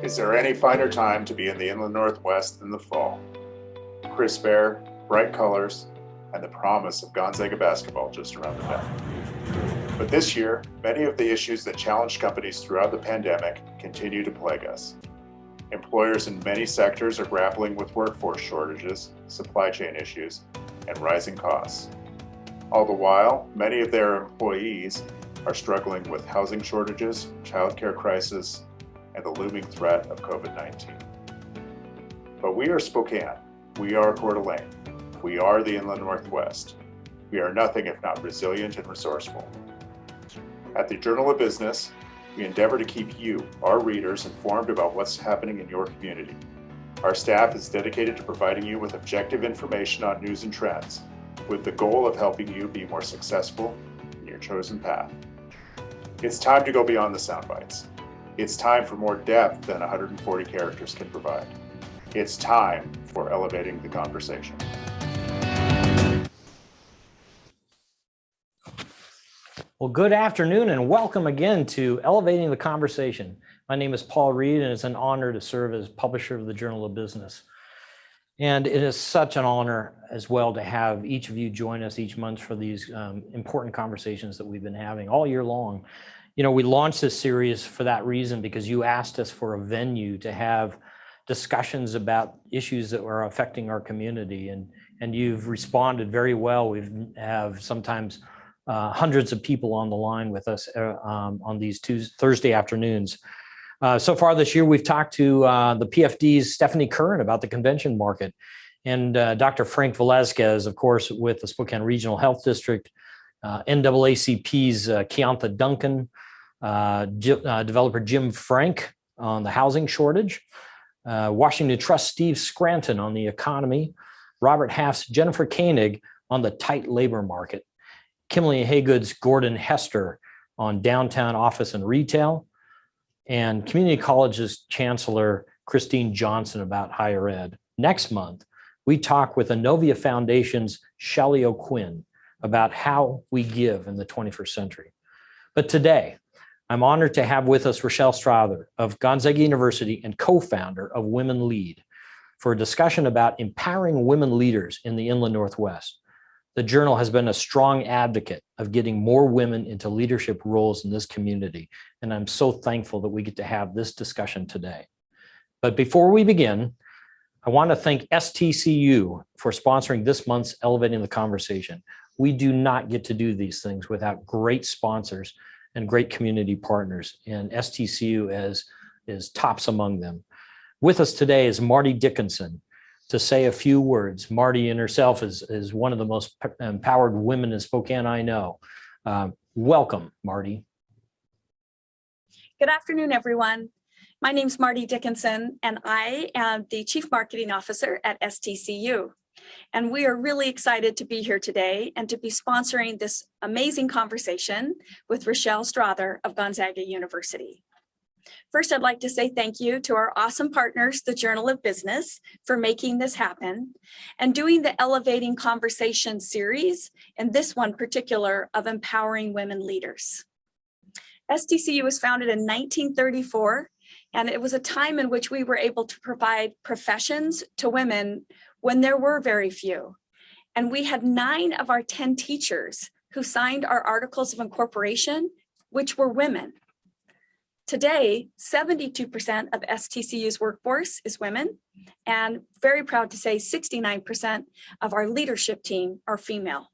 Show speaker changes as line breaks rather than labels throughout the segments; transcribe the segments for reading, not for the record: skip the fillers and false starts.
Is there any finer time to be in the Inland Northwest than the fall? Crisp air, bright colors, and the promise of Gonzaga basketball just around the bend. But this year, many of the issues that challenged companies throughout the pandemic continue to plague us. Employers in many sectors are grappling with workforce shortages, supply chain issues, and rising costs. All the while, many of their employees are struggling with housing shortages, childcare crisis, and the looming threat of COVID-19. But we are Spokane. We are Coeur d'Alene. We are the Inland Northwest. We are nothing if not resilient and resourceful. At the Journal of Business, we endeavor to keep you, our readers, informed about what's happening in your community. Our staff is dedicated to providing you with objective information on news and trends, with the goal of helping you be more successful in your chosen path. It's time to go beyond the sound bites. It's time for more depth than 140 characters can provide. It's time for elevating the conversation.
Well, good afternoon and welcome again to Elevating the Conversation. My name is Paul Reed and it's an honor to serve as publisher of the Journal of Business. And it is such an honor as well to have each of you join us each month for these important conversations that we've been having all year long. You know, we launched this series for that reason because you asked us for a venue to have discussions about issues that were affecting our community, and you've responded very well. We have sometimes hundreds of people on the line with us on these Thursday afternoons. So far this year, we've talked to the PFD's Stephanie Curran about the convention market, and Dr. Frank Velasquez, of course, with the Spokane Regional Health District, NAACP's Keonta Duncan, developer Jim Frank on the housing shortage, Washington Trust Steve Scranton on the economy, Robert Half's Jennifer Koenig on the tight labor market, Kimberly Haygood's Gordon Hester on downtown office and retail, and Community College's Chancellor Christine Johnson about higher ed. Next month, we talk with Inovia Foundation's Shelley O'Quinn about how we give in the 21st century. But today, I'm honored to have with us Rachelle Strawther of Gonzaga University and co-founder of Women Lead for a discussion about empowering women leaders in the Inland Northwest. The Journal has been a strong advocate of getting more women into leadership roles in this community, and I'm so thankful that we get to have this discussion today. But before we begin, I want to thank STCU for sponsoring this month's Elevating the Conversation. We do not get to do these things without great sponsors and great community partners, and STCU is tops among them. With us today is Marty Dickinson to say a few words. Marty in herself is one of the most empowered women in Spokane I know. Welcome, Marty.
Good afternoon, everyone. My name is Marty Dickinson, and I am the Chief Marketing Officer at STCU. And we are really excited to be here today and to be sponsoring this amazing conversation with Rachelle Strawther of Gonzaga University. First, I'd like to say thank you to our awesome partners, the Journal of Business, for making this happen and doing the Elevating Conversation series, and this one particular of empowering women leaders. STCU was founded in 1934, and it was a time in which we were able to provide professions to women when there were very few. And we had 9 of our 10 teachers who signed our articles of incorporation, which were women. Today, 72% of STCU's workforce is women, and very proud to say 69% of our leadership team are female.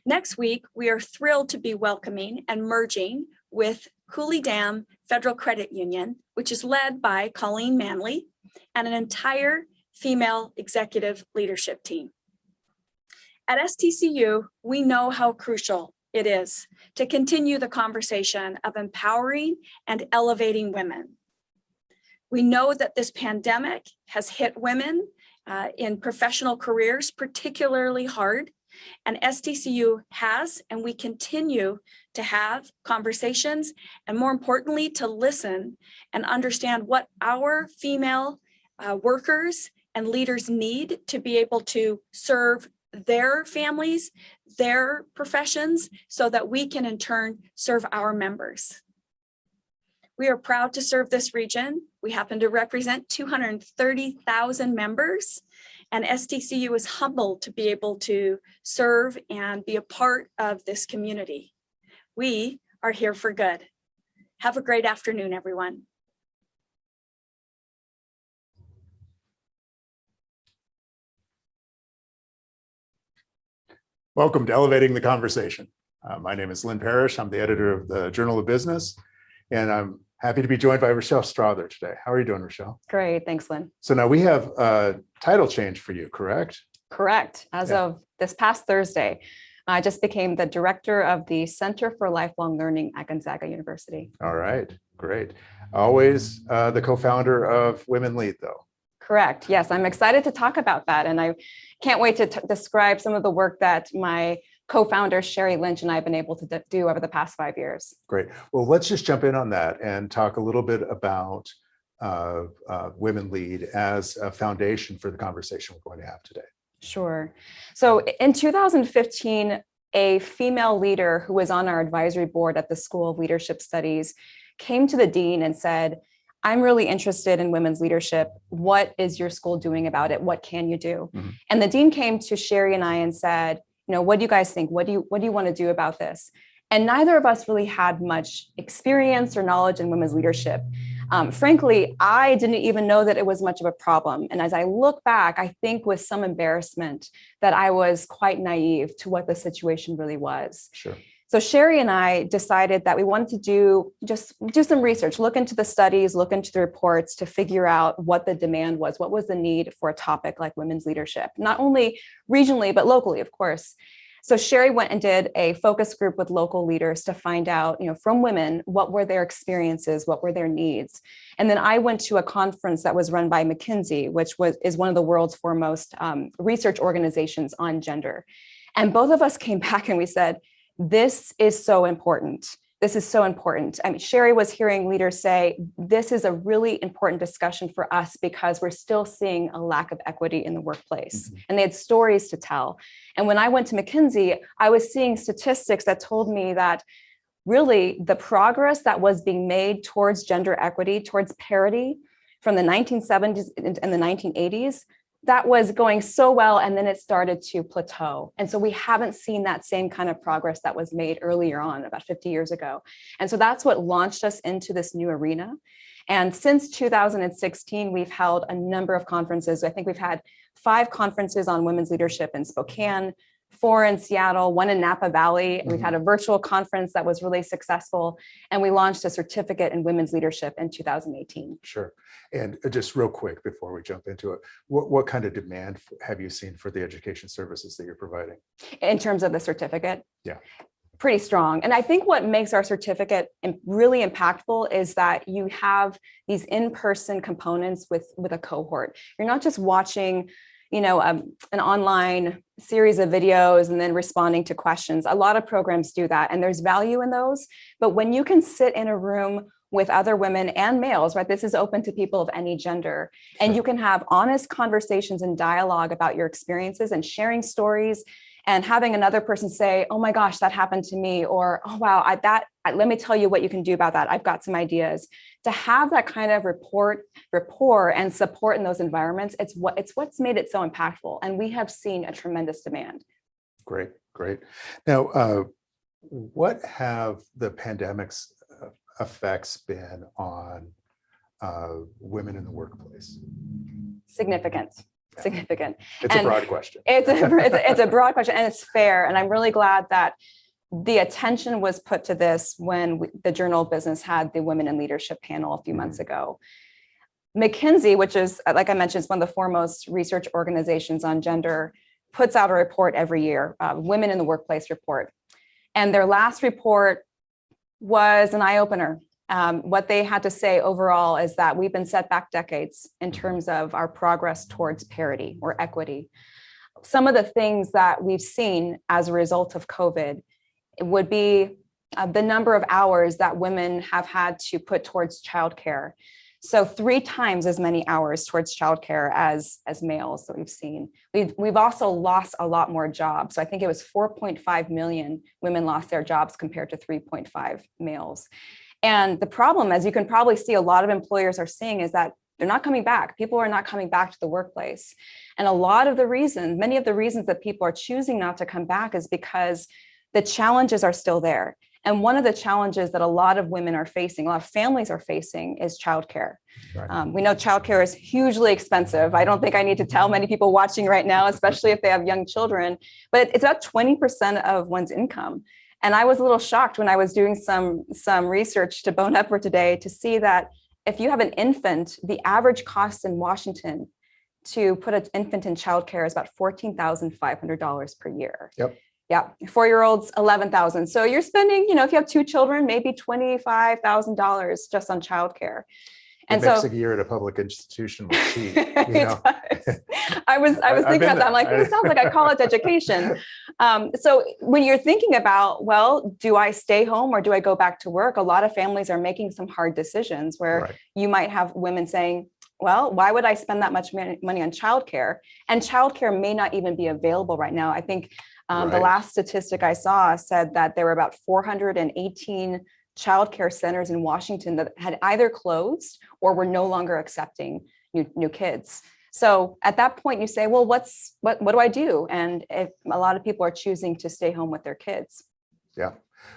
Next week, we are thrilled to be welcoming and merging with Cooley Dam Federal Credit Union, which is led by Colleen Manley and an entire female executive leadership team. At STCU, we know how crucial it is to continue the conversation of empowering and elevating women. We know that this pandemic has hit women in professional careers particularly hard, and STCU has, and we continue to have conversations, and more importantly, to listen and understand what our female workers and leaders need to be able to serve their families, their professions, so that we can in turn serve our members. We are proud to serve this region. We happen to represent 230,000 members, and STCU is humbled to be able to serve and be a part of this community. We are here for good. Have a great afternoon, everyone.
Welcome to Elevating the Conversation. My name is Linn Parish. I'm the editor of the Journal of Business, and I'm happy to be joined by Rachelle Strawther today. How are you doing, Rachelle?
Great, thanks, Lynn.
So now we have a title change for you, correct?
Correct. As of this past Thursday, I just became the director of the Center for Lifelong Learning at Gonzaga University.
All right, great. Always the co-founder of Women Lead, though.
Correct. Yes, I'm excited to talk about that. And I can't wait to describe some of the work that my co-founder, Sherry Lynch, and I have been able to do over the past 5 years.
Great. Well, let's just jump in on that and talk a little bit about Women Lead as a foundation for the conversation we're going to have today.
Sure. So in 2015, a female leader who was on our advisory board at the School of Leadership Studies came to the dean and said, I'm really interested in women's leadership. What is your school doing about it? What can you do? Mm-hmm. And the dean came to Sherry and I and said, what do you guys think? What do you want to do about this? And neither of us really had much experience or knowledge in women's leadership. Frankly, I didn't even know that it was much of a problem. And as I look back, I think with some embarrassment that I was quite naive to what the situation really was.
Sure.
So Sherry and I decided that we wanted to do some research, look into the studies, look into the reports to figure out what the demand was, what was the need for a topic like women's leadership, not only regionally, but locally, of course. So Sherry went and did a focus group with local leaders to find out, from women, what were their experiences, what were their needs. And then I went to a conference that was run by McKinsey, which is one of the world's foremost research organizations on gender. And both of us came back and we said, this is so important. This is so important. I mean, Sherry was hearing leaders say, this is a really important discussion for us because we're still seeing a lack of equity in the workplace. Mm-hmm. And they had stories to tell. And when I went to McKinsey, I was seeing statistics that told me that really the progress that was being made towards gender equity, towards parity from the 1970s and the 1980s, that was going so well, and then it started to plateau. And so we haven't seen that same kind of progress that was made earlier on, about 50 years ago. And so that's what launched us into this new arena. And since 2016, we've held a number of conferences. I think we've had 5 conferences on women's leadership in Spokane, 4 in Seattle, 1 in Napa Valley. Mm-hmm. We've had a virtual conference that was really successful. And we launched a certificate in women's leadership in 2018.
Sure. And just real quick before we jump into it, what kind of demand have you seen for the education services that you're providing?
In terms of the certificate?
Yeah.
Pretty strong. And I think what makes our certificate really impactful is that you have these in-person components with a cohort. You're not just watching an online series of videos and then responding to questions. A lot of programs do that, and there's value in those. But when you can sit in a room with other women and males, right? This is open to people of any gender. Sure. And you can have honest conversations and dialogue about your experiences and sharing stories and having another person say, oh my gosh, that happened to me. Or, oh, wow, let me tell you what you can do about that. I've got some ideas. To have that kind of rapport and support in those environments, it's what's made it so impactful. And we have seen a tremendous demand.
Great. Now, what have the pandemic's effects been on women in the workplace?
Significant.
It's a broad question.
It's a broad question, and it's fair. And I'm really glad that the attention was put to this when the Journal of Business had the Women in Leadership panel a few months ago. McKinsey, which is, like I mentioned, is one of the foremost research organizations on gender, puts out a report every year, Women in the Workplace report. And their last report was an eye-opener. What they had to say overall is that we've been set back decades in terms of our progress towards parity or equity. Some of the things that we've seen as a result of COVID would be the number of hours that women have had to put towards childcare. So 3 times as many hours towards childcare as males that we've seen. We've also lost a lot more jobs. So I think it was 4.5 million women lost their jobs compared to 3.5 males. And the problem, as you can probably see, a lot of employers are seeing, is that they're not coming back. People are not coming back to the workplace. And many of the reasons that people are choosing not to come back is because the challenges are still there. And one of the challenges that a lot of women are facing, a lot of families are facing, is childcare.
Right.
We know childcare is hugely expensive. I don't think I need to tell many people watching right now, especially if they have young children, but it's about 20% of one's income. And I was a little shocked when I was doing some research to bone up for today to see that if you have an infant, the average cost in Washington to put an infant in childcare is about $14,500 per year.
Yep.
Yeah, 4-year-olds, $11,000. So you're spending, if you have 2 children, maybe $25,000 just on childcare. And
it makes
so
a year at a public institution was cheap.
it does. I was thinking about that. I'm like, this sounds like a college education. So when you're thinking about, well, do I stay home or do I go back to work? A lot of families are making some hard decisions where you might have women saying, well, why would I spend that much money on childcare? And childcare may not even be available right now. I think the last statistic I saw said that there were about 418 childcare centers in Washington that had either closed or were no longer accepting new kids. So at that point, you say, well, what do I do? And if a lot of people are choosing to stay home with their kids.
Yeah.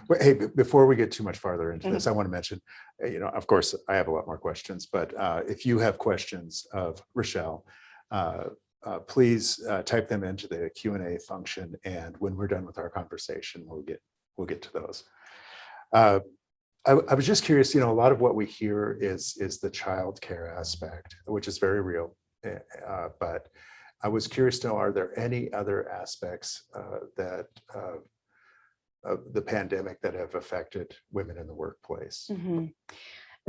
Well, hey, before we get too much farther into this, I want to mention, of course, I have a lot more questions, but if you have questions of Rachelle, please type them into the Q&A function. And when we're done with our conversation, we'll get to those. I was just curious, a lot of what we hear is the child care aspect, which is very real. But I was curious to know, are there any other aspects that of the pandemic that have affected women in the workplace?
Mm-hmm.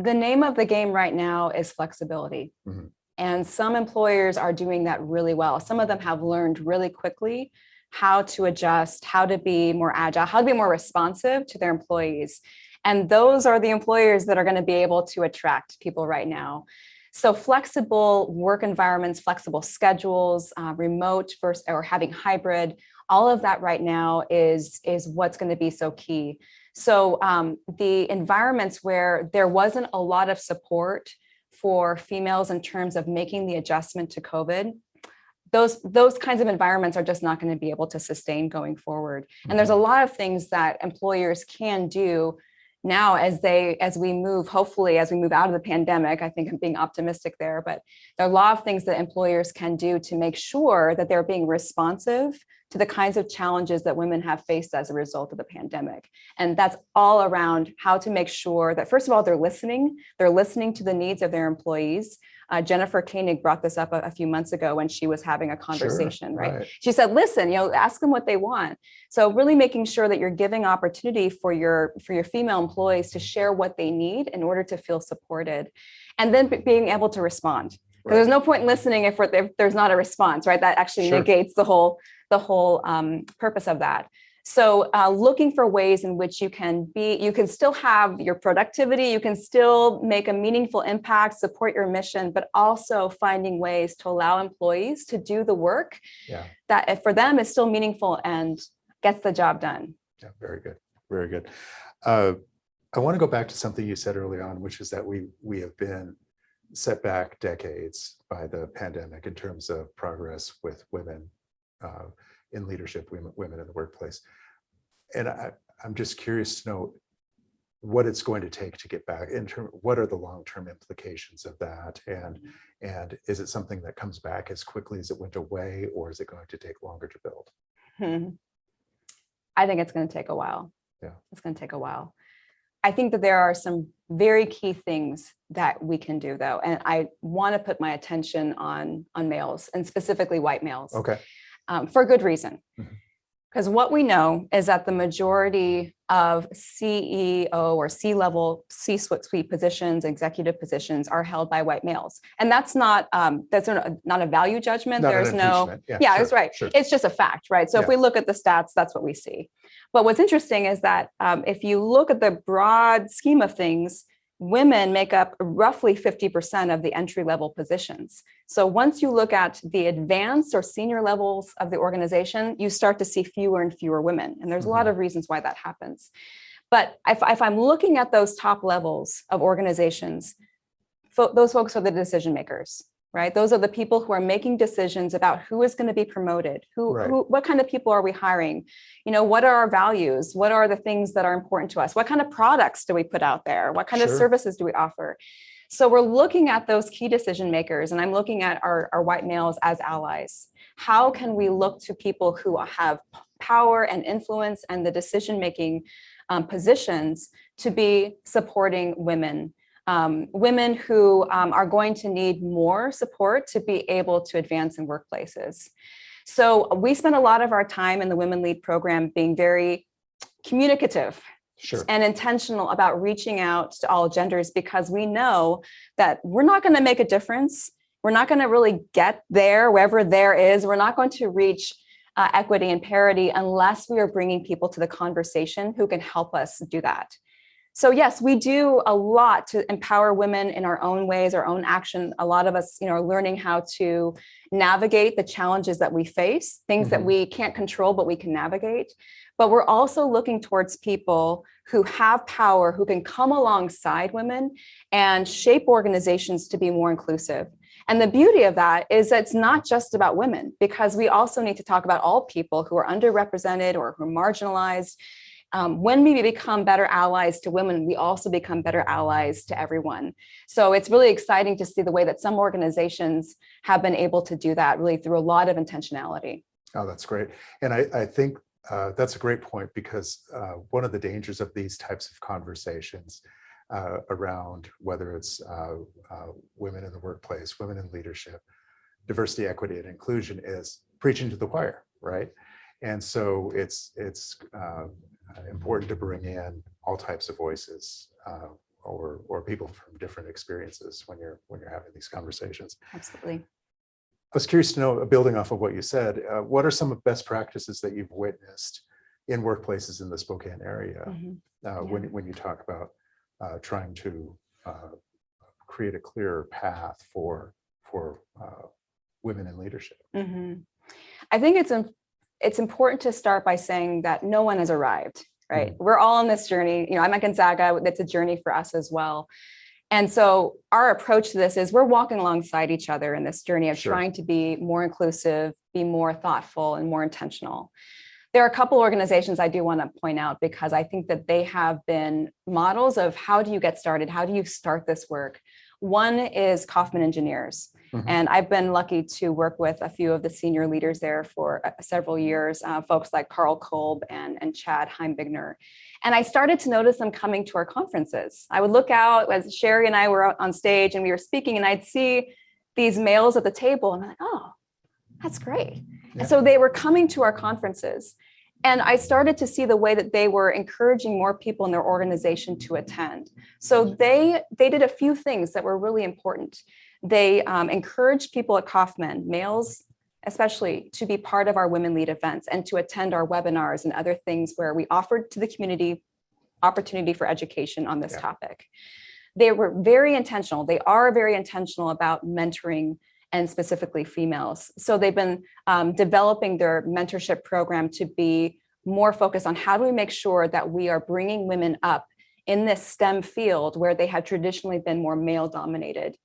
The name of the game right now is flexibility. Mm-hmm. And some employers are doing that really well. Some of them have learned really quickly how to adjust, how to be more agile, how to be more responsive to their employees. And those are the employers that are going to be able to attract people right now. So flexible work environments, flexible schedules, remote versus or having hybrid, all of that right now is what's going to be so key. So the environments where there wasn't a lot of support for females in terms of making the adjustment to COVID, those kinds of environments are just not going to be able to sustain going forward. And there's a lot of things that employers can do now as we move out of the pandemic. I think I'm being optimistic there, but there are a lot of things that employers can do to make sure that they're being responsive to the kinds of challenges that women have faced as a result of the pandemic. And that's all around how to make sure that, first of all, they're listening to the needs of their employees. Jennifer Koenig brought this up a few months ago when she was having a conversation, right? She said, listen, ask them what they want. So really making sure that you're giving opportunity for your female employees to share what they need in order to feel supported, and then being able to respond. Because there's no point in listening if there's not a response, right? That actually negates the whole purpose of that. So looking for ways in which you can still have your productivity, you can still make a meaningful impact, support your mission, but also finding ways to allow employees to do the work that for them is still meaningful and gets the job done.
Yeah, very good. Very good. I want to go back to something you said early on, which is that we have been set back decades by the pandemic in terms of progress with women in leadership, women in the workplace. And I'm just curious to know what it's going to take to get back. What are the long-term implications of that? And is it something that comes back as quickly as it went away, or is it going to take longer to build?
I think it's going to take a while.
Yeah,
it's going to take a while. I think that there are some very key things that we can do, though, and I want to put my attention on males, and specifically white males.
Okay.
For good reason. Because what we know is that the majority of CEO or C-level, C-suite positions, executive positions are held by white males. And that's not a value judgment. There's no, it's right. Sure. It's just a fact, right? So if we look at the stats, that's what we see. But what's interesting is that if you look at the broad scheme of things, women make up roughly 50% of the entry-level positions. So once you look at the advanced or senior levels of the organization, you start to see fewer and fewer women. And there's a lot of reasons why that happens. But if I'm looking at those top levels of organizations, those folks are the decision makers, right? Those are the people who are making decisions about who is going to be promoted, what kind of people are we hiring? What are our values? What are the things that are important to us? What kind of products do we put out there? What kind of services do we offer? So we're looking at those key decision makers, and I'm looking at our white males as allies. How can we look to people who have power and influence and the decision-making positions to be supporting women? Women who are going to need more support to be able to advance in workplaces. So we spend a lot of our time in the Women Lead program being very communicative and intentional about reaching out to all genders, because we know that we're not going to make a difference. We're not going to really get there, wherever there is. We're not going to reach equity and parity unless we are bringing people to the conversation who can help us do that. So yes, we do a lot to empower women in our own ways, our own action. A lot of us, are learning how to navigate the challenges that we face, things that we can't control, but we can navigate. But we're also looking towards people who have power, who can come alongside women and shape organizations to be more inclusive. And the beauty of that is that it's not just about women, because we also need to talk about all people who are underrepresented or who are marginalized. When we become better allies to women, we also become better allies to everyone. So it's really exciting to see the way that some organizations have been able to do that, really through a lot of intentionality.
Oh, that's great. And I think that's a great point, because one of the dangers of these types of conversations around whether it's women in the workplace, women in leadership, diversity, equity, and inclusion is preaching to the choir, right? And so it's important to bring in all types of voices or people from different experiences when you're having these conversations.
Absolutely.
I was curious to know, building off of what you said, what are some of best practices that you've witnessed in workplaces in the Spokane area when you talk about trying to create a clearer path for women in leadership?
I think it's important to start by saying that no one has arrived, right? We're all on this journey. I'm at Gonzaga. It's a journey for us as well. And so our approach to this is we're walking alongside each other in this journey of trying to be more inclusive, be more thoughtful, and more intentional. There are a couple organizations I do want to point out, because I think that they have been models of how do you get started? How do you start this work? One is Kaufman Engineers. And I've been lucky to work with a few of the senior leaders there for several years, folks like Carl Kolb and Chad Heimbigner. And I started to notice them coming to our conferences. I would look out as Sherry and I were out on stage and we were speaking, and I'd see these males at the table, and I'm like, oh, that's great. And so they were coming to our conferences. And I started to see the way that they were encouraging more people in their organization to attend. So they did a few things that were really important. They encouraged people at Kaufman, males especially, to be part of our Women Lead events and to attend our webinars and other things where we offered to the community opportunity for education on this topic. They were very intentional. They are very intentional about mentoring, and specifically females. So they've been developing their mentorship program to be more focused on how do we make sure that we are bringing women up in this STEM field where they have traditionally been more male-dominated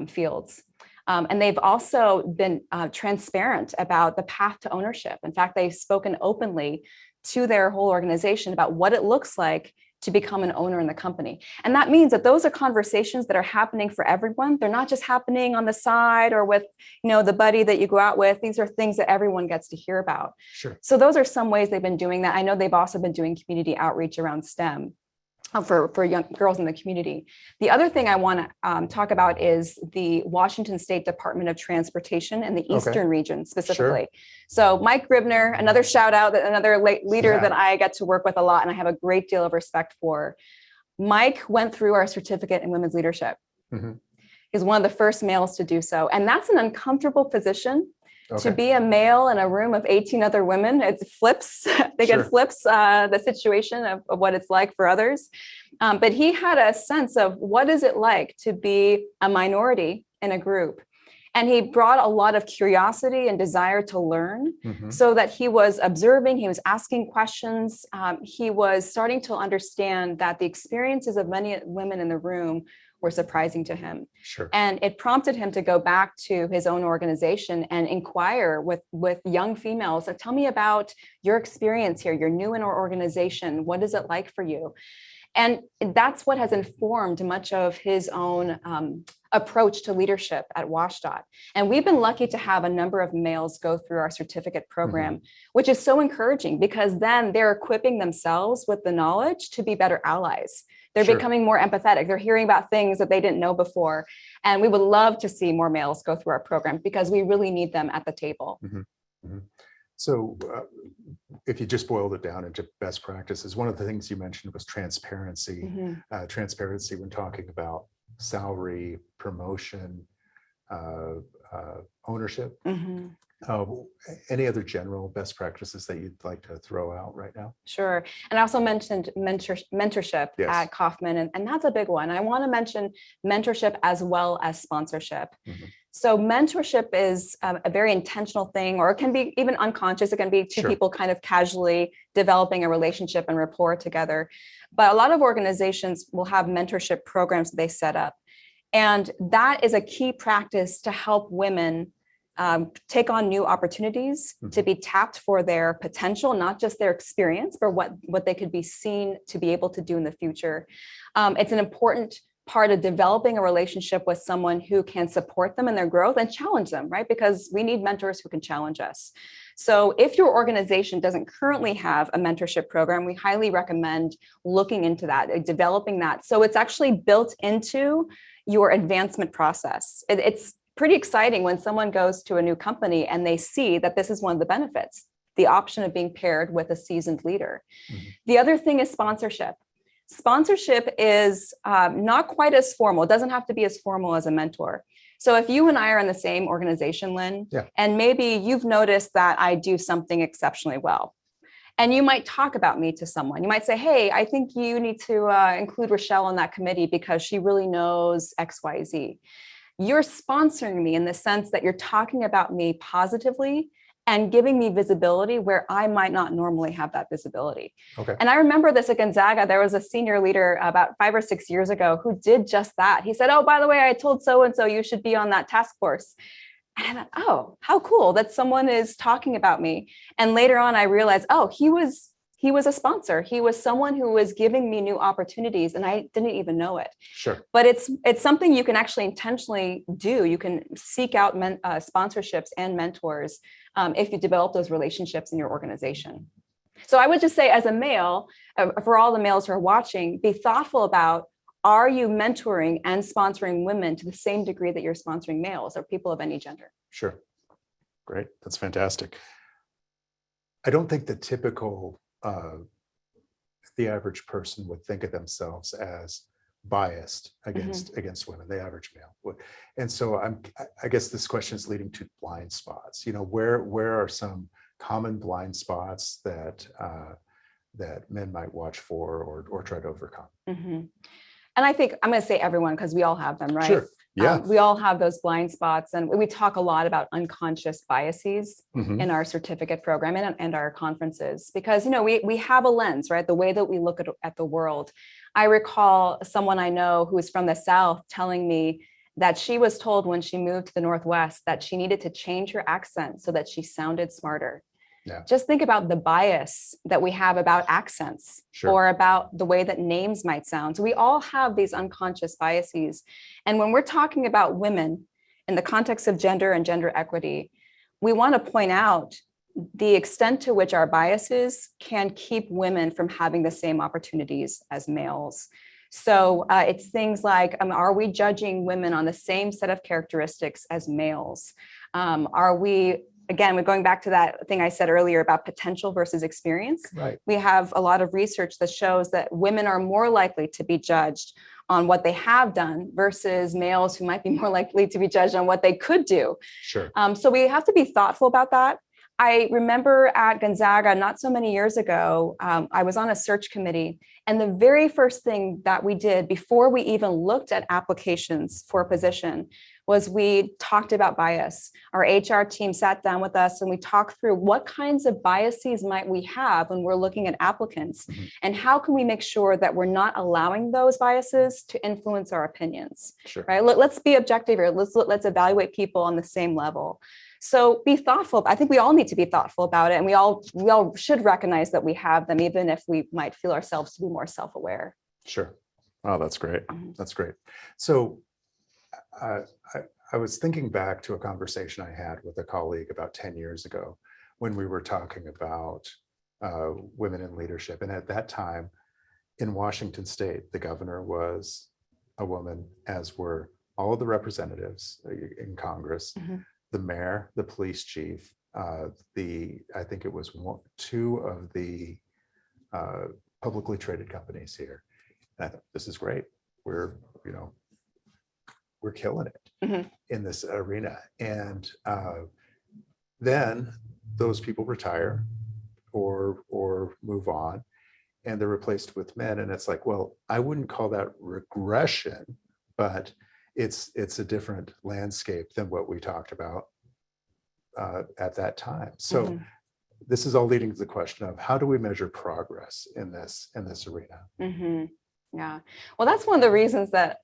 fields. And they've also been transparent about the path to ownership. In fact, they've spoken openly to their whole organization about what it looks like to become an owner in the company. And that means that those are conversations that are happening for everyone. They're not just happening on the side or with, the buddy that you go out with. These are things that everyone gets to hear about. So those are some ways they've been doing that. I know they've also been doing community outreach around STEM for young girls in the community. The other thing I want to talk about is the Washington State Department of Transportation and the Eastern region specifically. So Mike Gribner, another shout out, another leader that I get to work with a lot and I have a great deal of respect for. Mike went through our certificate in women's leadership. He's one of the first males to do so. And that's an uncomfortable position. To be a male in a room of 18 other women, it flips, it flips the situation of what it's like for others. But he had a sense of what is it like to be a minority in a group And he brought a lot of curiosity and desire to learn,
Mhm.
so that he was observing, he was asking questions. He was starting to understand that the experiences of many women in the room were surprising to him.
Sure.
And it prompted him to go back to his own organization and inquire with young females. Tell me about your experience here. You're new in our organization. What is it like for you? And that's what has informed much of his own approach to leadership at WSDOT. And we've been lucky to have a number of males go through our certificate program, which is so encouraging, because then they're equipping themselves with the knowledge to be better allies. They're
Sure.
becoming more empathetic. They're hearing about things that they didn't know before. And we would love to see more males go through our program, because we really need them at the table.
So if you just boiled it down into best practices, one of the things you mentioned was transparency. Transparency when talking about salary, promotion, ownership. Any other general best practices that you'd like to throw out right now?
Sure. And I also mentioned mentorship
Yes.
at Kaufman, and that's a big one. I want to mention mentorship as well as sponsorship. So mentorship is a very intentional thing, or it can be even unconscious. It can be two
Sure.
people kind of casually developing a relationship and rapport together. But a lot of organizations will have mentorship programs that they set up. And that is a key practice to help women take on new opportunities, to be tapped for their potential, not just their experience, but what they could be seen to be able to do in the future. It's an important part of developing a relationship with someone who can support them in their growth and challenge them, right? Because we need mentors who can challenge us. So if your organization doesn't currently have a mentorship program, we highly recommend looking into that, developing that. So it's actually built into your advancement process. It's pretty exciting when someone goes to a new company and they see that this is one of the benefits, the option of being paired with a seasoned leader. The other thing is sponsorship. Sponsorship is not quite as formal. It doesn't have to be as formal as a mentor. So if you and I are in the same organization, Lynn, and maybe you've noticed that I do something exceptionally well, and you might talk about me to someone. You might say, hey, I think you need to include Rachelle on that committee because she really knows X, Y, Z. You're sponsoring me in the sense that you're talking about me positively and giving me visibility where I might not normally have that visibility.
Okay.
And I remember this at Gonzaga. There was a senior leader about 5 or 6 years ago who did just that. He said, oh, by the way, I told so-and-so you should be on that task force. And I thought, oh, how cool that someone is talking about me. And later on, I realized, oh, he was a sponsor. He was someone who was giving me new opportunities, and I didn't even know it.
Sure.
But it's something you can actually intentionally do. You can seek out sponsorships and mentors if you develop those relationships in your organization. So I would just say, as a male, for all the males who are watching, be thoughtful about, are you mentoring and sponsoring women to the same degree that you're sponsoring males or people of any gender?
Sure. Great. That's fantastic. I don't think the typical the average person would think of themselves as biased against women, the average male would. And so I guess this question is leading to blind spots. Where are some common blind spots that that men might watch for or try to overcome?
And I think I'm going to say everyone, because we all have them, right?
Sure. Yeah.
We all have those blind spots, and we talk a lot about unconscious biases in our certificate program and our conferences, because we have a lens, right? The way that we look at the world. I recall someone I know who is from the South telling me that she was told when she moved to the Northwest that she needed to change her accent so that she sounded smarter.
Yeah.
Just think about the bias that we have about accents or about the way that names might sound. So we all have these unconscious biases. And when we're talking about women in the context of gender and gender equity, we want to point out the extent to which our biases can keep women from having the same opportunities as males. So it's things like, are we judging women on the same set of characteristics as males? Are we, again, we're going back to that thing I said earlier about potential versus experience.
Right.
We have a lot of research that shows that women are more likely to be judged on what they have done versus males who might be more likely to be judged on what they could do.
Sure.
So we have to be thoughtful about that. I remember at Gonzaga, not so many years ago, I was on a search committee. And the very first thing that we did before we even looked at applications for a position was we talked about bias. Our HR team sat down with us and we talked through what kinds of biases might we have when we're looking at applicants, and how can we make sure that we're not allowing those biases to influence our opinions.
Sure.
Right? Let's be objective here. Let's evaluate people on the same level. So be thoughtful. I think we all need to be thoughtful about it, and we all should recognize that we have them, even if we might feel ourselves to be more self-aware.
Sure. Oh, that's great. That's great. So I was thinking back to a conversation I had with a colleague about 10 years ago when we were talking about women in leadership. And at that time in Washington State, the governor was a woman, as were all of the representatives in Congress. The mayor, the police chief, I think it was two of the publicly traded companies here. And I thought, this is great. We're killing it in this arena. And then those people retire or move on, and they're replaced with men. And it's like, well, I wouldn't call that regression, but it's a different landscape than what we talked about at that time. So this is all leading to the question of, how do we measure progress in this arena?
Yeah, well, that's one of the reasons that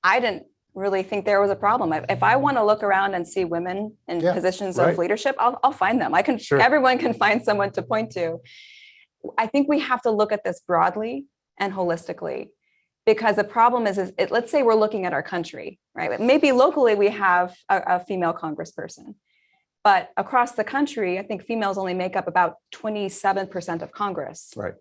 I didn't really think there was a problem. If I want to look around and see women in positions of leadership, I'll find them. Everyone can find someone to point to. I think we have to look at this broadly and holistically. Because the problem is let's say we're looking at our country, right? Maybe locally we have a female congressperson, but across the country, I think females only make up about 27% of Congress.
Right.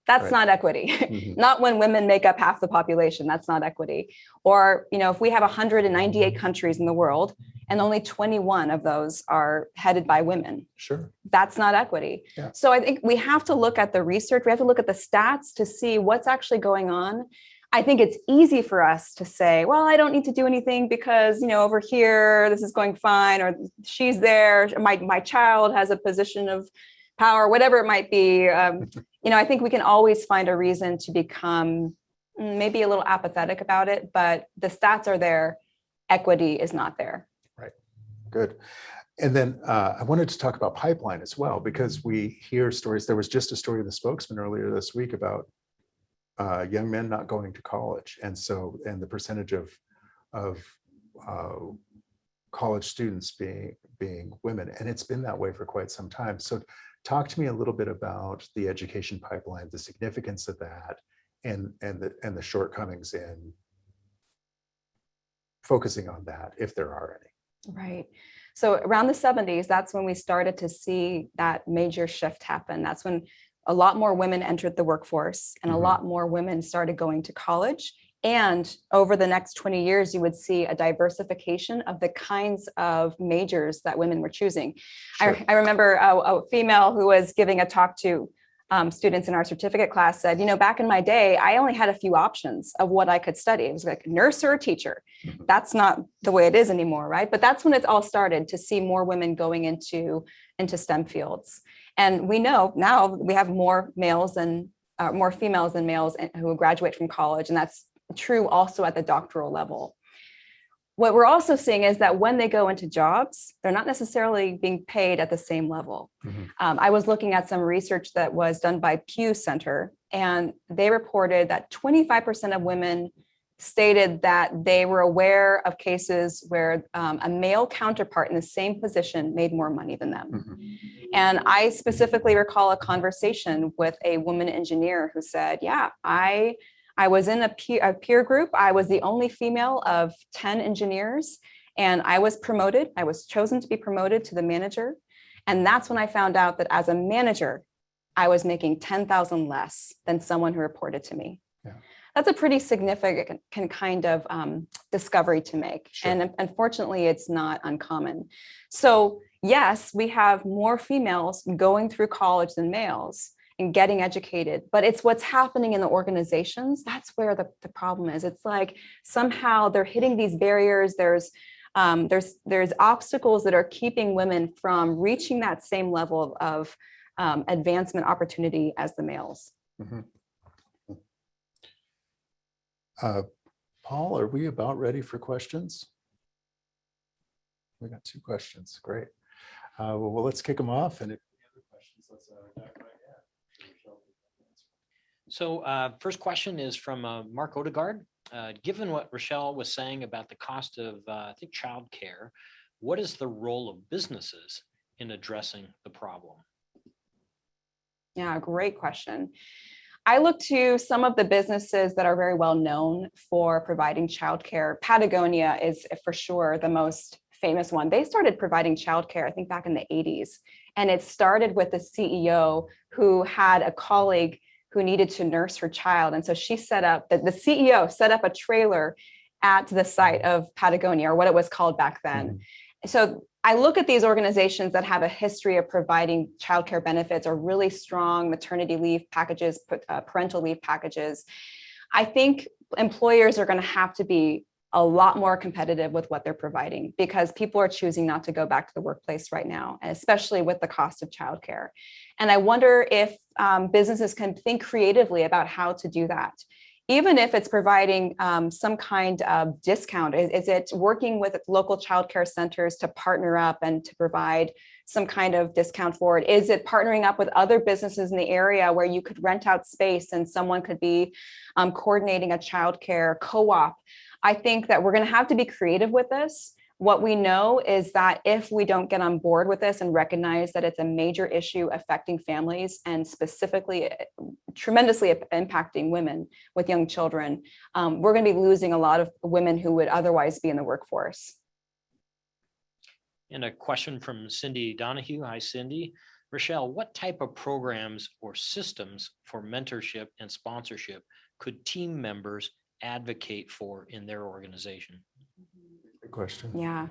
That's not equity. Not when women make up half the population. That's not equity. Or, if we have 198 countries in the world and only 21 of those are headed by women.
Sure.
That's not equity.
Yeah.
So I think we have to look at the research. We have to look at the stats to see what's actually going on. I think it's easy for us to say, well, I don't need to do anything because, over here, this is going fine, or she's there. My child has a position of power, whatever it might be. I think we can always find a reason to become maybe a little apathetic about it, but the stats are there. Equity is not there.
Right. Good. And then I wanted to talk about pipeline as well, because we hear stories. There was just a story in the Spokesman earlier this week about young men not going to college, and the percentage of college students being women, and it's been that way for quite some time. So talk to me a little bit about the education pipeline, the significance of that, and the shortcomings in focusing on that, if there are any.
Right. So around the 70s, that's when we started to see that major shift happen. That's when a lot more women entered the workforce, and a lot more women started going to college. And over the next 20 years, you would see a diversification of the kinds of majors that women were choosing. Sure. I remember a female who was giving a talk to students in our certificate class said, back in my day, I only had a few options of what I could study. It was like nurse or a teacher. That's not the way it is anymore, right? But that's when it all started to see more women going into STEM fields. And we know now we have more females than males who graduate from college. And that's true also at the doctoral level. What we're also seeing is that when they go into jobs, they're not necessarily being paid at the same level. I was looking at some research that was done by Pew Center, and they reported that 25% of women stated that they were aware of cases where a male counterpart in the same position made more money than them. And I specifically recall a conversation with a woman engineer who said, yeah, I was in a peer group. I was the only female of 10 engineers, and I was promoted. I was chosen to be promoted to the manager. And that's when I found out that as a manager, I was making $10,000 less than someone who reported to me. Yeah. That's a pretty significant kind of discovery to make. Sure. And unfortunately, it's not uncommon. So yes, we have more females going through college than males and getting educated, but it's what's happening in the organizations. That's where the problem is. It's like somehow they're hitting these barriers. There's There's obstacles that are keeping women from reaching that same level of advancement opportunity as the males.
Mhm. Paul, are we about ready for questions? We got 2 questions. Great. Well, let's kick them off. And if any other questions, let's dive right in.
So first question is from Mark Odegaard. Given what Rachelle was saying about the cost of, I think, childcare, what is the role of businesses in addressing the problem?
Yeah, great question. I look to some of the businesses that are very well known for providing childcare. Patagonia is for sure the most famous one. They started providing childcare, I think, back in the 80s. And it started with the CEO who had a colleague who needed to nurse her child. And so she set up, the CEO set up a trailer at the site of Patagonia, or what it was called back then. Mm-hmm. So I look at these organizations that have a history of providing childcare benefits or really strong maternity leave packages, parental leave packages. I think employers are going to have to be a lot more competitive with what they're providing, because people are choosing not to go back to the workplace right now, and especially with the cost of childcare. And I wonder if businesses can think creatively about how to do that. Even if it's providing some kind of discount, is it working with local childcare centers to partner up and to provide some kind of discount for it? Is it partnering up with other businesses in the area where you could rent out space and someone could be coordinating a childcare co-op? I think that we're going to have to be creative with this. What we know is that if we don't get on board with this and recognize that it's a major issue affecting families and specifically tremendously impacting women with young children, we're going to be losing a lot of women who would otherwise be in the workforce.
And a question from Cindy Donahue. Hi, Cindy. Rachelle, what type of programs or systems for mentorship and sponsorship could team members advocate for in their organization?
Good question.
Yeah.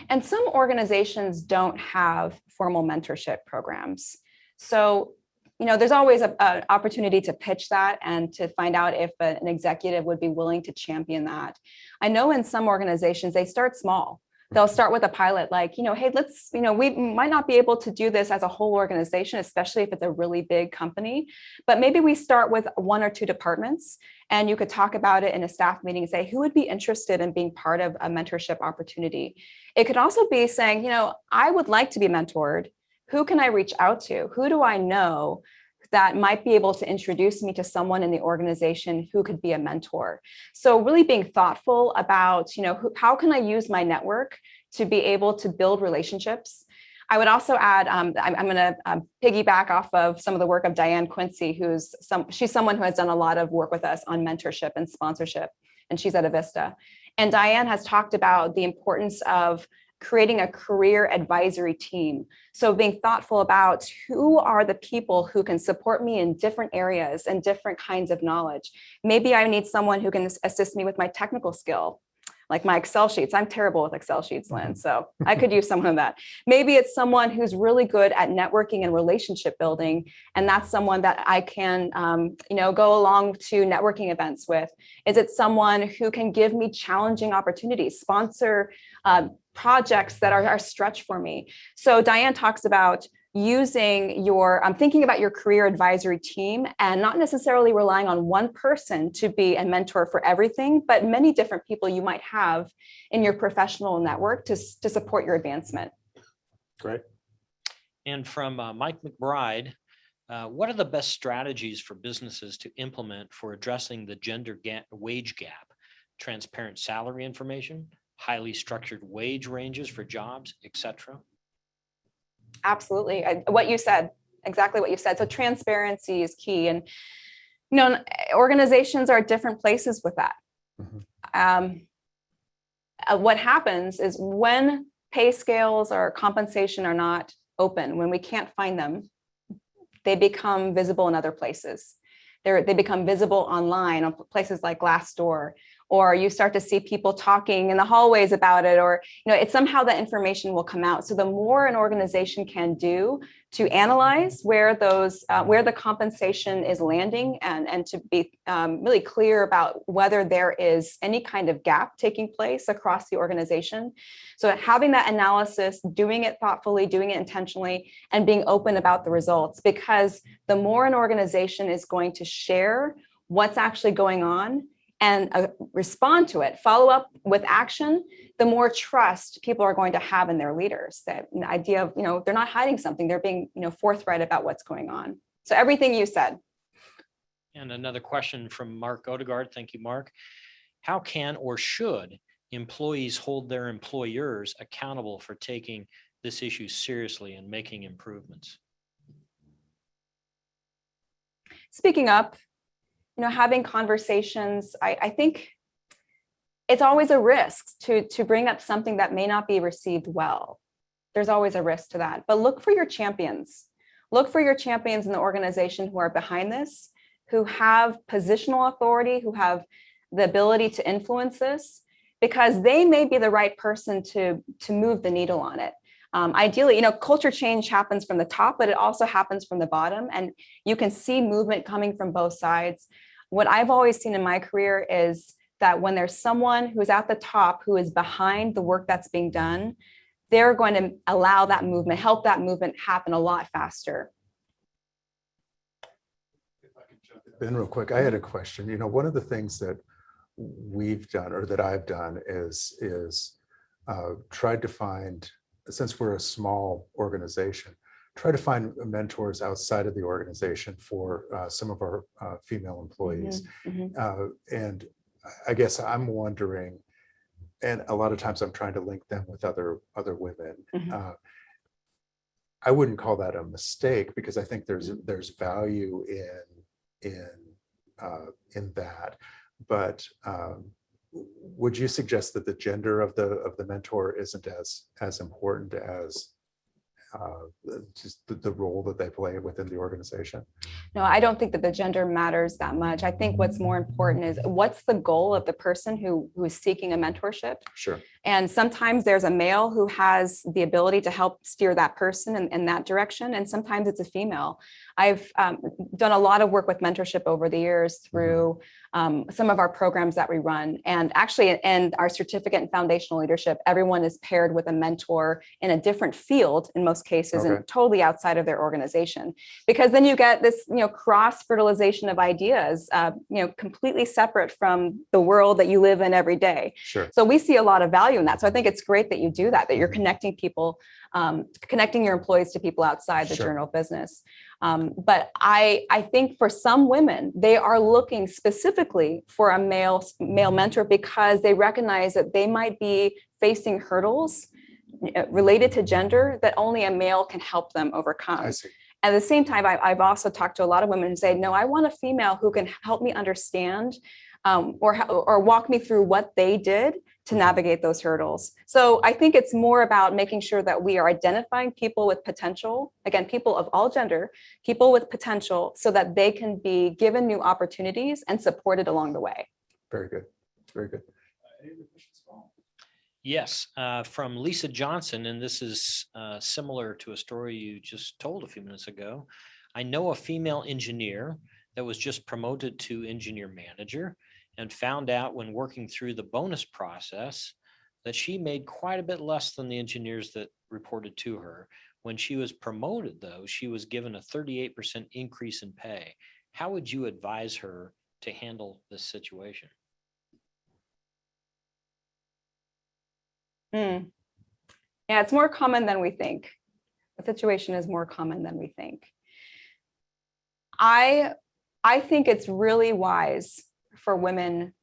And some organizations don't have formal mentorship programs. So, there's always an opportunity to pitch that and to find out if an executive would be willing to champion that. I know in some organizations, they start small. They'll start with a pilot, like, hey, let's, we might not be able to do this as a whole organization, especially if it's a really big company, but maybe we start with 1 or 2 departments, and you could talk about it in a staff meeting and say, who would be interested in being part of a mentorship opportunity? It could also be saying, I would like to be mentored. Who can I reach out to? Who do I know that might be able to introduce me to someone in the organization who could be a mentor? So really being thoughtful about, how can I use my network to be able to build relationships? I would also add, I'm going to piggyback off of some of the work of Diane Quincy, she's someone who has done a lot of work with us on mentorship and sponsorship, and she's at Avista. And Diane has talked about the importance of creating a career advisory team. So being thoughtful about who are the people who can support me in different areas and different kinds of knowledge. Maybe I need someone who can assist me with my technical skill, like my Excel sheets. I'm terrible with Excel sheets, Lynn, so I could use someone of that. Maybe it's someone who's really good at networking and relationship building, and that's someone that I can, go along to networking events with. Is it someone who can give me challenging opportunities, sponsor projects that are a stretch for me? So Diane talks about using thinking about your career advisory team and not necessarily relying on one person to be a mentor for everything, but many different people you might have in your professional network to support your advancement.
Great.
And from Mike McBride, what are the best strategies for businesses to implement for addressing the wage gap? Transparent salary information, highly structured wage ranges for jobs, etc.
Absolutely. What you said, exactly what you said. So transparency is key. And, organizations are at different places with that. Mm-hmm. What happens is when pay scales or compensation are not open, when we can't find them, they become visible in other places. They become visible online on places like Glassdoor, or you start to see people talking in the hallways about it, or it's somehow that information will come out. So the more an organization can do to analyze where the compensation is landing and to be really clear about whether there is any kind of gap taking place across the organization. So having that analysis, doing it thoughtfully, doing it intentionally, and being open about the results, because the more an organization is going to share what's actually going on and respond to it, follow up with action, the more trust people are going to have in their leaders. That idea of, they're not hiding something, they're being, forthright about what's going on. So everything you said.
And another question from Mark Odegaard. Thank you, Mark. How can or should employees hold their employers accountable for taking this issue seriously and making improvements?
Speaking up, having conversations, I think it's always a risk to bring up something that may not be received well. There's always a risk to that, but look for your champions. Look for your champions in the organization who are behind this, who have positional authority, who have the ability to influence this, because they may be the right person to move the needle on it. Ideally, culture change happens from the top, but it also happens from the bottom, and you can see movement coming from both sides. What I've always seen in my career is that when there's someone who's at the top who is behind the work that's being done, they're going to allow that movement, help that movement happen a lot faster.
If I could jump in real quick, I had a question. One of the things that we've done, or that I've done, is tried to find, since we're a small organization, try to find mentors outside of the organization for some of our female employees. And I guess I'm wondering, and a lot of times I'm trying to link them with other women. I wouldn't call that a mistake, because I think there's value in that. But would you suggest that the gender of the mentor isn't as important as just the role that they play within the organization?
No, I don't think that the gender matters that much. I think what's more important is what's the goal of the person who is seeking a mentorship.
Sure.
And sometimes there's a male who has the ability to help steer that person in that direction. And sometimes it's a female. I've done a lot of work with mentorship over the years through some of our programs that we run. And actually, in our certificate in foundational leadership, everyone is paired with a mentor in a different field in most cases, and totally outside of their organization. Because then you get this, cross-fertilization of ideas, completely separate from the world that you live in every day.
Sure.
So we see a lot of value in that. So I think it's great that you do that you're connecting people, connecting your employees to people outside the journal business. But I think for some women, they are looking specifically for a male mentor because they recognize that they might be facing hurdles related to gender that only a male can help them overcome.
I see.
At the same time, I've also talked to a lot of women who say, no, I want a female who can help me understand or walk me through what they did to navigate those hurdles. So I think it's more about making sure that we are identifying people with potential, again, people of all gender, people with potential, so that they can be given new opportunities and supported along the way.
Very good. Very good. Any other questions, Paul?
Yes, from Lisa Johnson, and this is similar to a story you just told a few minutes ago. I know a female engineer that was just promoted to engineer manager and found out when working through the bonus process that she made quite a bit less than the engineers that reported to her. When she was promoted, though, she was given a 38% increase in pay. How would you advise her to handle this situation?
Yeah, it's more common than we think. The situation is more common than we think. I think it's really wise for women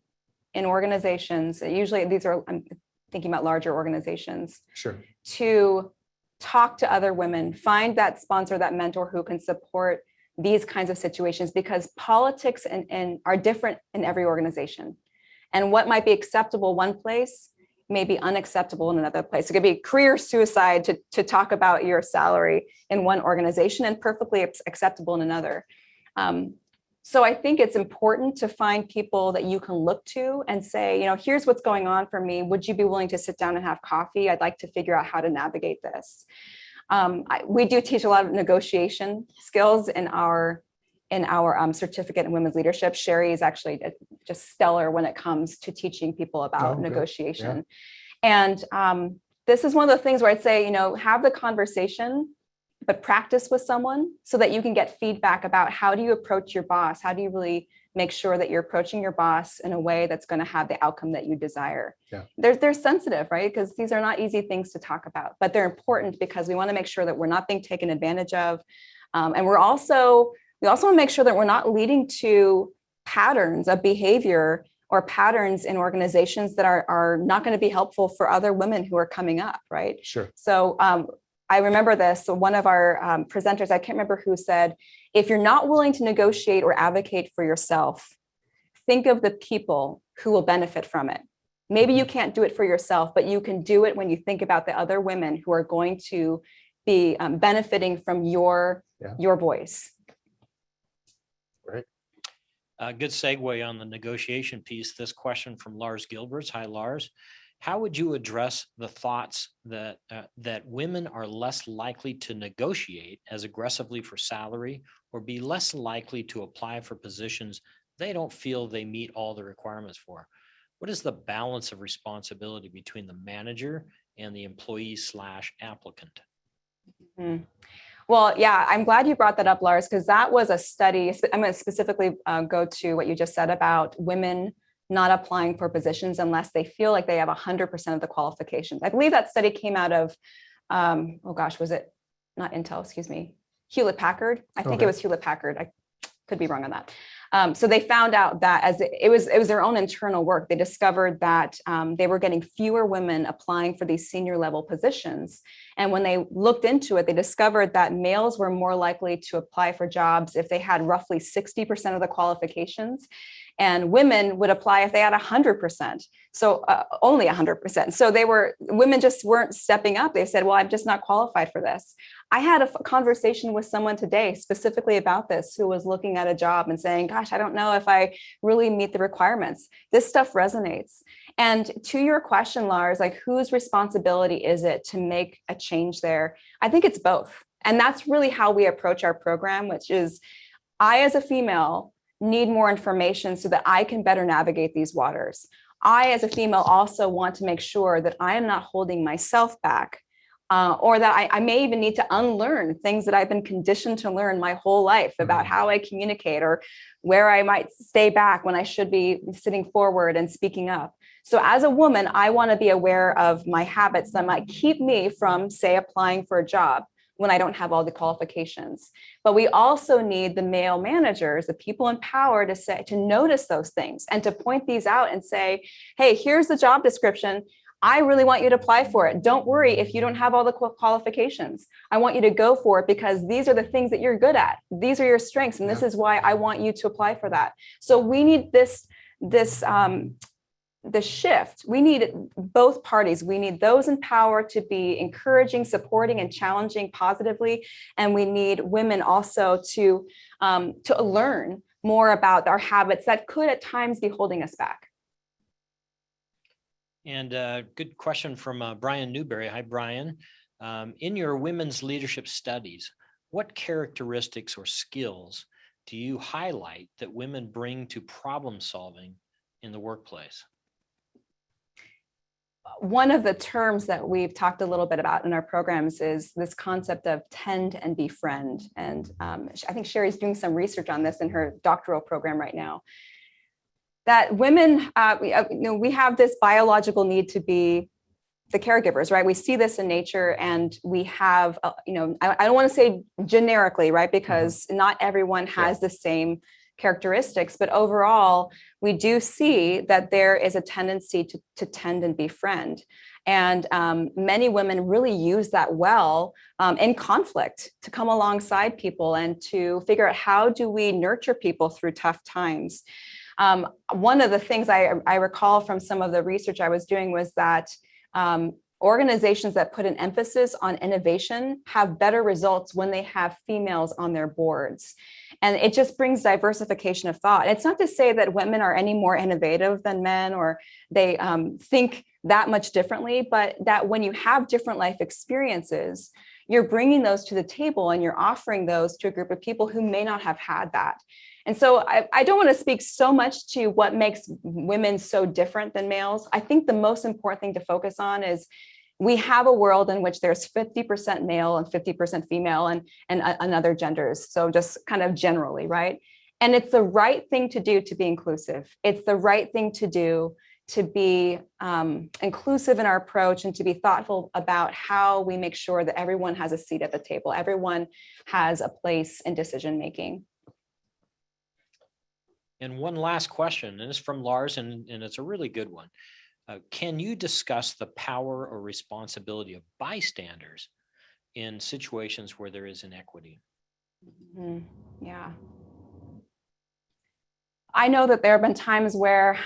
in organizations, usually I'm thinking about larger organizations,
sure,
to talk to other women, find that sponsor, that mentor who can support these kinds of situations, because politics and are different in every organization. And what might be acceptable one place may be unacceptable in another place. It could be career suicide to talk about your salary in one organization and perfectly acceptable in another. So I think it's important to find people that you can look to and say, here's what's going on for me. Would you be willing to sit down and have coffee? I'd like to figure out how to navigate this. We do teach a lot of negotiation skills in our certificate in women's leadership. Sherry is actually just stellar when it comes to teaching people about negotiation. Yeah. And this is one of the things where I'd say, have the conversation, but practice with someone so that you can get feedback about how do you approach your boss? How do you really make sure that you're approaching your boss in a way that's going to have the outcome that you desire? Yeah. They're sensitive, right? Because these are not easy things to talk about, but they're important because we want to make sure that we're not being taken advantage of. And we also want to make sure that we're not leading to patterns of behavior or patterns in organizations that are not going to be helpful for other women who are coming up, right? Sure. So I remember this. So one of our presenters, I can't remember who, said, if you're not willing to negotiate or advocate for yourself, think of the people who will benefit from it. Maybe you can't do it for yourself, but you can do it when you think about the other women who are going to be benefiting from your voice.
Right. Good segue on the negotiation piece. This question from Lars Gilberts. Hi, Lars. How would you address the thoughts that women are less likely to negotiate as aggressively for salary or be less likely to apply for positions they don't feel they meet all the requirements for? What is the balance of responsibility between the manager and the employee/applicant? Mm-hmm.
Well, yeah, I'm glad you brought that up, Lars, because that was a study. I'm going to specifically go to what you just said about women not applying for positions unless they feel like they have 100% of the qualifications. I believe that study came out of, was it not Intel, excuse me, Hewlett Packard. I think it was Hewlett Packard. I could be wrong on that. So they found out that as it was their own internal work, they discovered that they were getting fewer women applying for these senior level positions. And when they looked into it, they discovered that males were more likely to apply for jobs if they had roughly 60% of the qualifications. And women would apply if they had 100%. So only 100%. So women just weren't stepping up. They said, well, I'm just not qualified for this. I had a conversation with someone today specifically about this, who was looking at a job and saying, gosh, I don't know if I really meet the requirements. This stuff resonates. And to your question, Lars, like, whose responsibility is it to make a change there? I think it's both. And that's really how we approach our program, which is, I, as a female, need more information so that I can better navigate these waters. I, as a female, also want to make sure that I am not holding myself back, or that I may even need to unlearn things that I've been conditioned to learn my whole life about how I communicate, or where I might stay back when I should be sitting forward and speaking up. So as a woman, I want to be aware of my habits that might keep me from, say, applying for a job when I don't have all the qualifications. But we also need the male managers, the people in power, to notice those things and to point these out and say, hey, here's the job description. I really want you to apply for it. Don't worry if you don't have all the qualifications. I want you to go for it because these are the things that you're good at. These are your strengths. And this is why I want you to apply for that. So we need the shift. We need both parties. We need those in power to be encouraging, supporting, and challenging positively. And we need women also to learn more about our habits that could at times be holding us back.
And good question from Brian Newberry. Hi, Brian. In your women's leadership studies, what characteristics or skills do you highlight that women bring to problem solving in the workplace?
One of the terms that we've talked a little bit about in our programs is this concept of tend and befriend. And I think Sherry's doing some research on this in her doctoral program right now. That women, we have this biological need to be the caregivers, right? We see this in nature, and we have, I don't want to say generically, right? Because not everyone has the same characteristics, but overall, we do see that there is a tendency to tend and befriend. And many women really use that well in conflict, to come alongside people and to figure out, how do we nurture people through tough times? One of the things I recall from some of the research I was doing was that organizations that put an emphasis on innovation have better results when they have females on their boards. And it just brings diversification of thought. It's not to say that women are any more innovative than men, or they think that much differently, but that when you have different life experiences, you're bringing those to the table and you're offering those to a group of people who may not have had that. And so I don't want to speak so much to what makes women so different than males. I think the most important thing to focus on is we have a world in which there's 50% male and 50% female and other genders. So just kind of generally, right? And it's the right thing to do to be inclusive. It's the right thing to do to be inclusive in our approach and to be thoughtful about how we make sure that everyone has a seat at the table. Everyone has a place in decision making.
And one last question, and it's from Lars, and it's a really good one. Can you discuss the power or responsibility of bystanders in situations where there is inequity?
Yeah. I know that there have been times where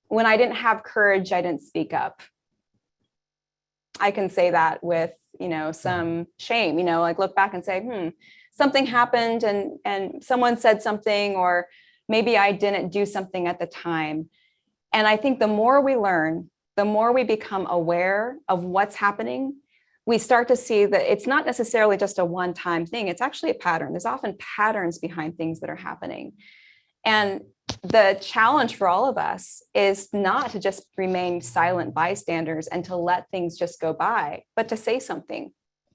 when I didn't have courage, I didn't speak up. I can say that with, some shame, like look back and say, something happened and someone said something, or maybe I didn't do something at the time. And I think the more we learn, the more we become aware of what's happening, we start to see that it's not necessarily just a one-time thing. It's actually a pattern. There's often patterns behind things that are happening. And the challenge for all of us is not to just remain silent bystanders and to let things just go by, but to say something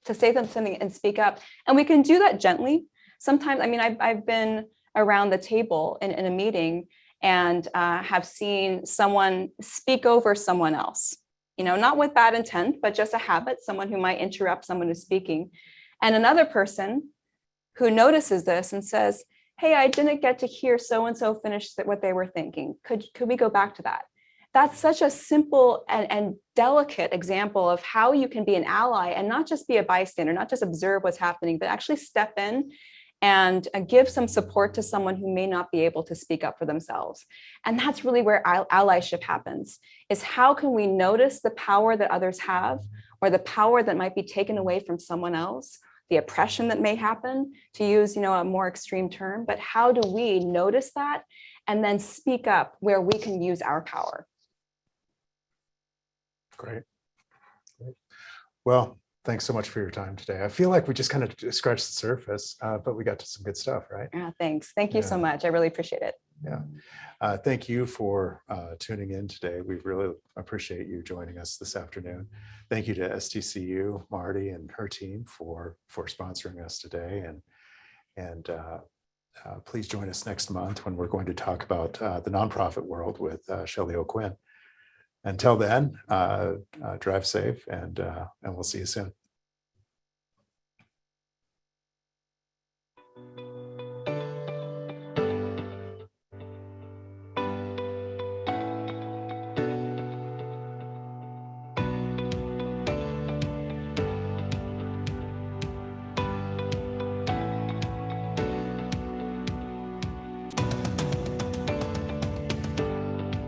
and speak up. And we can do that gently. Sometimes, I've been around the table in a meeting and have seen someone speak over someone else, not with bad intent, but just a habit, someone who might interrupt someone who's speaking. And another person who notices this and says, hey, I didn't get to hear so-and-so finish what they were thinking. Could we go back to that? That's such a simple and delicate example of how you can be an ally and not just be a bystander, not just observe what's happening, but actually step in and give some support to someone who may not be able to speak up for themselves. And that's really where allyship happens, is how can we notice the power that others have or the power that might be taken away from someone else, the oppression that may happen, to use a more extreme term, but how do we notice that and then speak up where we can use our power?
Great. Well, thanks so much for your time today. I feel like we just kind of scratched the surface, but we got to some good stuff, right?
Yeah, thanks. Thank you so much. I really appreciate it.
Yeah. Thank you for tuning in today. We really appreciate you joining us this afternoon. Thank you to STCU, Marty and her team for sponsoring us today. And please join us next month when we're going to talk about the nonprofit world with Shelley O'Quinn. Until then, drive safe and we'll see you soon.